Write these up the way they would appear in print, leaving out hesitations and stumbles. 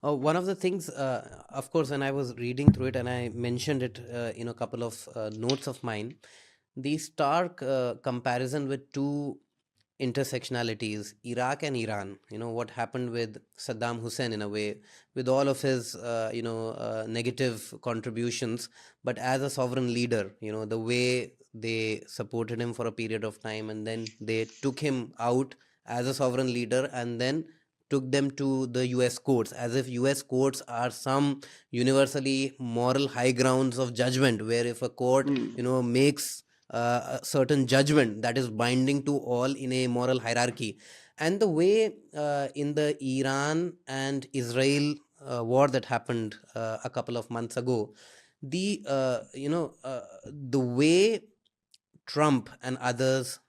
One of the things, of course, when I was reading through it and I mentioned it in a couple of notes of mine, the stark comparison with two intersectionalities, Iraq and Iran. What happened with Saddam Hussein, in a way, with all of his negative contributions, but as a sovereign leader, the way they supported him for a period of time, and then they took him out as a sovereign leader, and then took them to the US courts, as if US courts are some universally moral high grounds of judgment, where if a court Hmm. makes a certain judgment, that is binding to all in a moral hierarchy. And the way in the Iran and Israel war that happened a couple of months ago, the way Trump and others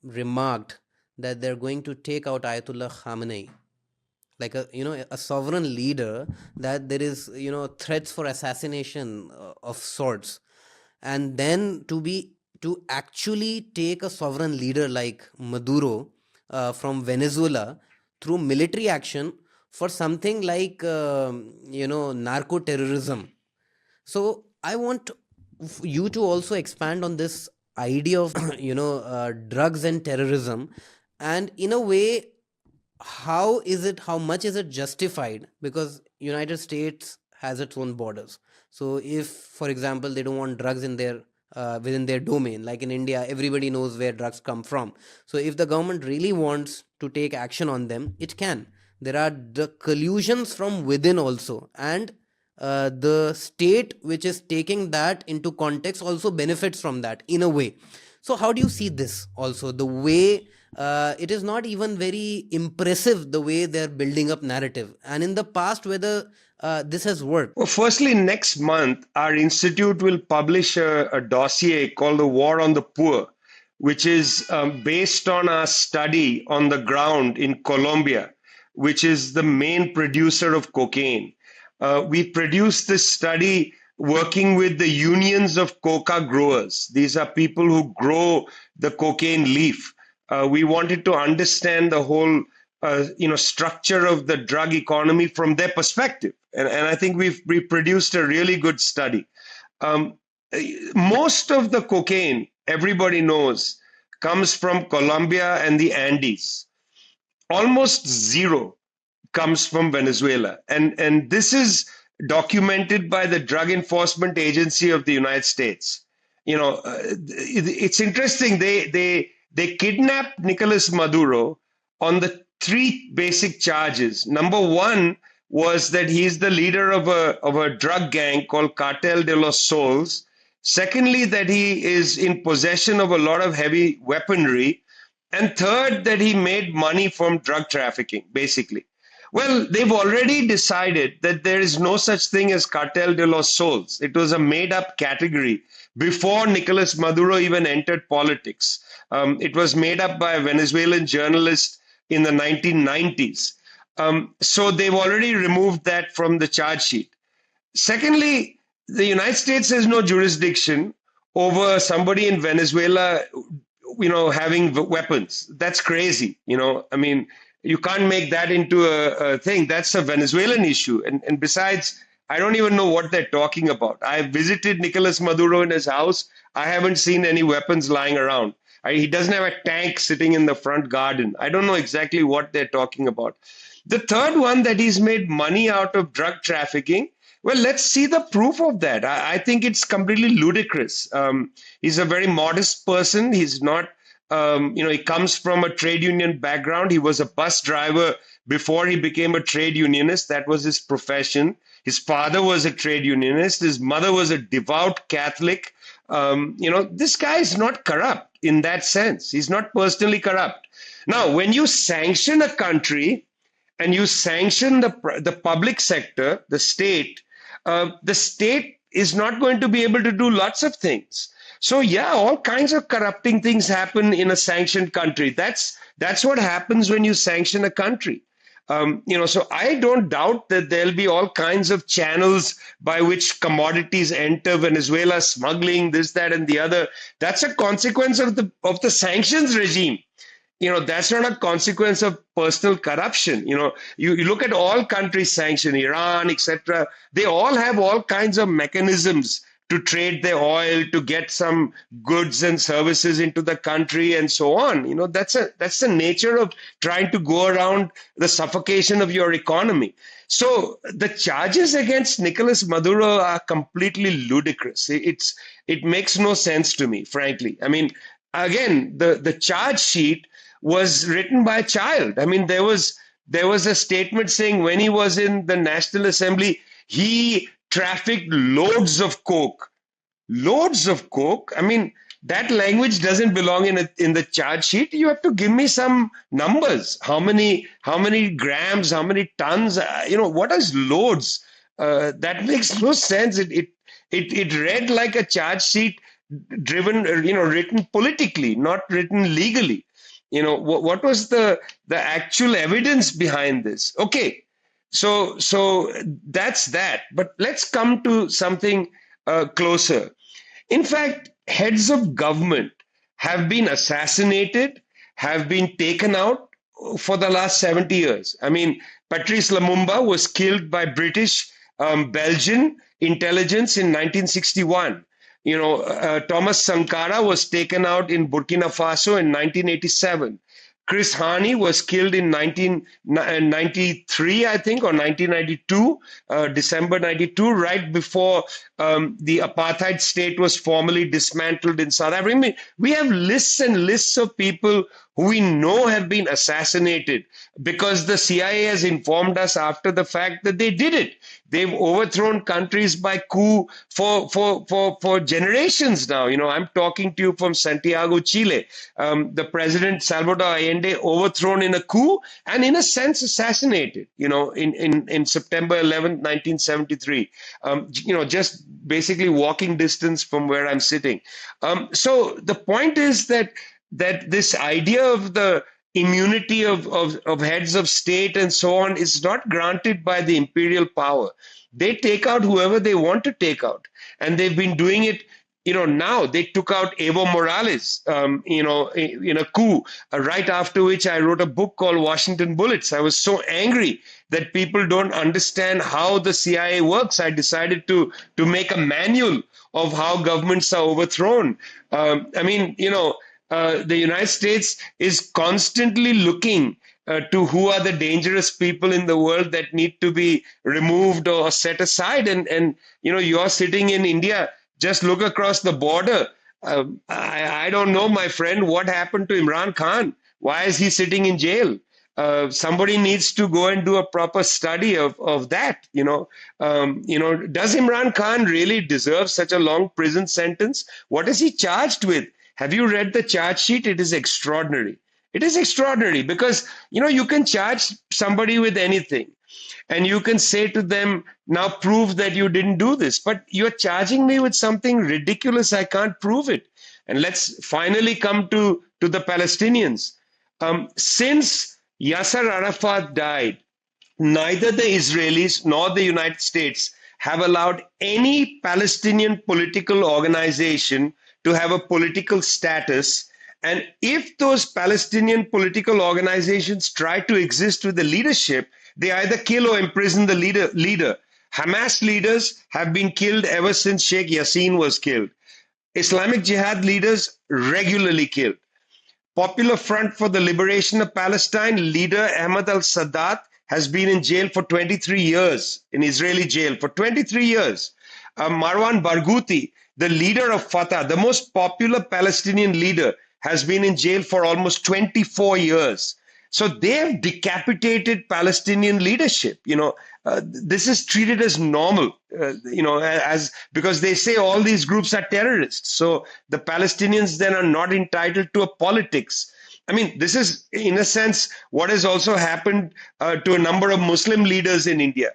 remarked that they're going to take out Ayatollah Khamenei, like a sovereign leader, that there is threats for assassination of sorts, and then to actually take a sovereign leader like Maduro from Venezuela through military action for something like narco terrorism. So I want you to also expand on this idea of drugs and terrorism, and in a way, how much is it justified, because United States has its own borders. So if, for example, they don't want drugs in their within their domain, like in India, everybody knows where drugs come from. So if the government really wants to take action on them, it can. There are the collusions from within also, and the state which is taking that into context also benefits from that in a way. So how do you see this also, the way it is not even very impressive the way they're building up narrative, and in the past whether this has worked? Well, firstly, next month, our institute will publish a dossier called The War on the Poor, which is based on our study on the ground in Colombia, which is the main producer of cocaine. We produced this study working with the unions of coca growers. These are people who grow the cocaine leaf. We wanted to understand the whole structure of the drug economy from their perspective, and I think we produced a really good study. Um, Most of the cocaine, everybody knows, comes from Colombia and the Andes. Almost zero comes from Venezuela, and this is documented by the Drug Enforcement Agency of the United States. It's interesting. They kidnapped Nicolás Maduro on the three basic charges. Number one was that he's the leader of a drug gang called Cartel de los Sols. Secondly, that he is in possession of a lot of heavy weaponry. And third, that he made money from drug trafficking, basically. Well, they've already decided that there is no such thing as Cartel de los Sols. It was a made up category before Nicolas Maduro even entered politics. It was made up by a Venezuelan journalist in the 1990s. So they've already removed that from the charge sheet. Secondly, the United States has no jurisdiction over somebody in Venezuela, having weapons. That's crazy. I mean, you can't make that into a thing. That's a Venezuelan issue. And besides, I don't even know what they're talking about. I visited Nicolas Maduro in his house. I haven't seen any weapons lying around. He doesn't have a tank sitting in the front garden. I don't know exactly what they're talking about. The third one, that he's made money out of drug trafficking. Well, let's see the proof of that. I think it's completely ludicrous. He's a very modest person. He's not, he comes from a trade union background. He was a bus driver before he became a trade unionist. That was his profession. His father was a trade unionist. His mother was a devout Catholic. This guy is not corrupt in that sense. He's not personally corrupt. Now, when you sanction a country and you sanction the public sector, the state is not going to be able to do lots of things. So yeah, all kinds of corrupting things happen in a sanctioned country. That's what happens when you sanction a country. So I don't doubt that there'll be all kinds of channels by which commodities enter Venezuela, smuggling, this, that, and the other. That's a consequence of the sanctions regime. that's not a consequence of personal corruption. You look at all countries sanctioned, Iran, etc. They all have all kinds of mechanisms to trade their oil, to get some goods and services into the country, and so on. That's the nature of trying to go around the suffocation of your economy. So the charges against Nicolas Maduro are completely ludicrous. It makes no sense to me, frankly. I mean, again, the charge sheet was written by a child. I mean, there was a statement saying when he was in the National Assembly, he trafficked loads of coke. Loads of coke. I mean, that language doesn't belong in the charge sheet. You have to give me some numbers. How many grams? How many tons? What is loads? That makes no sense. It read like a charge sheet driven, written politically, not written legally. What was the actual evidence behind this? Okay, so that's that. But let's come to something closer. In fact, heads of government have been assassinated, have been taken out for the last 70 years. I mean, Patrice Lumumba was killed by British Belgian intelligence in 1961. Thomas Sankara was taken out in Burkina Faso in 1987. Chris Hani was killed in 1993, I think, or 1992, December 92, right before the apartheid state was formally dismantled in South Africa. I mean, we have lists and lists of people who we know have been assassinated because the CIA has informed us after the fact that they did it. They've overthrown countries by coup for generations now. I'm talking to you from Santiago, Chile. The president Salvador Allende overthrown in a coup and in a sense assassinated. In September 11th, 1973. Just basically walking distance from where I'm sitting. So the point is that this idea of the immunity of heads of state and so on is not granted by the imperial power. They take out whoever they want to take out. And they've been doing it. Now they took out Evo Morales, in a coup, right after which I wrote a book called Washington Bullets. I was so angry that people don't understand how the CIA works. I decided to make a manual of how governments are overthrown. The United States is constantly looking to who are the dangerous people in the world that need to be removed or set aside. And you're sitting in India, just look across the border. I don't know, my friend, what happened to Imran Khan? Why is he sitting in jail? Somebody needs to go and do a proper study of that. Does Imran Khan really deserve such a long prison sentence? What is he charged with? Have you read the charge sheet? It is extraordinary. It is extraordinary because, you can charge somebody with anything and you can say to them, now prove that you didn't do this, but you're charging me with something ridiculous. I can't prove it. And let's finally come to the Palestinians. Since Yasser Arafat died, neither the Israelis nor the United States have allowed any Palestinian political organization to have a political status. And if those Palestinian political organizations try to exist with the leadership, they either kill or imprison the leader. Hamas leaders have been killed ever since Sheikh Yassin was killed. Islamic Jihad leaders regularly killed. Popular Front for the Liberation of Palestine leader Ahmad al-Sadat has been in jail for 23 years, in Israeli jail for 23 years. Marwan Barghouti, the leader of Fatah, the most popular Palestinian leader, has been in jail for almost 24 years. So they have decapitated Palestinian leadership. This is treated as normal, because they say all these groups are terrorists. So the Palestinians then are not entitled to a politics. I mean, this is, in a sense, what has also happened to a number of Muslim leaders in India.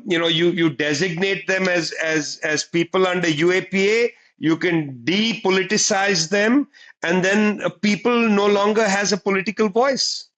You designate them as people under UAPA, you can depoliticize them, and then people no longer has a political voice.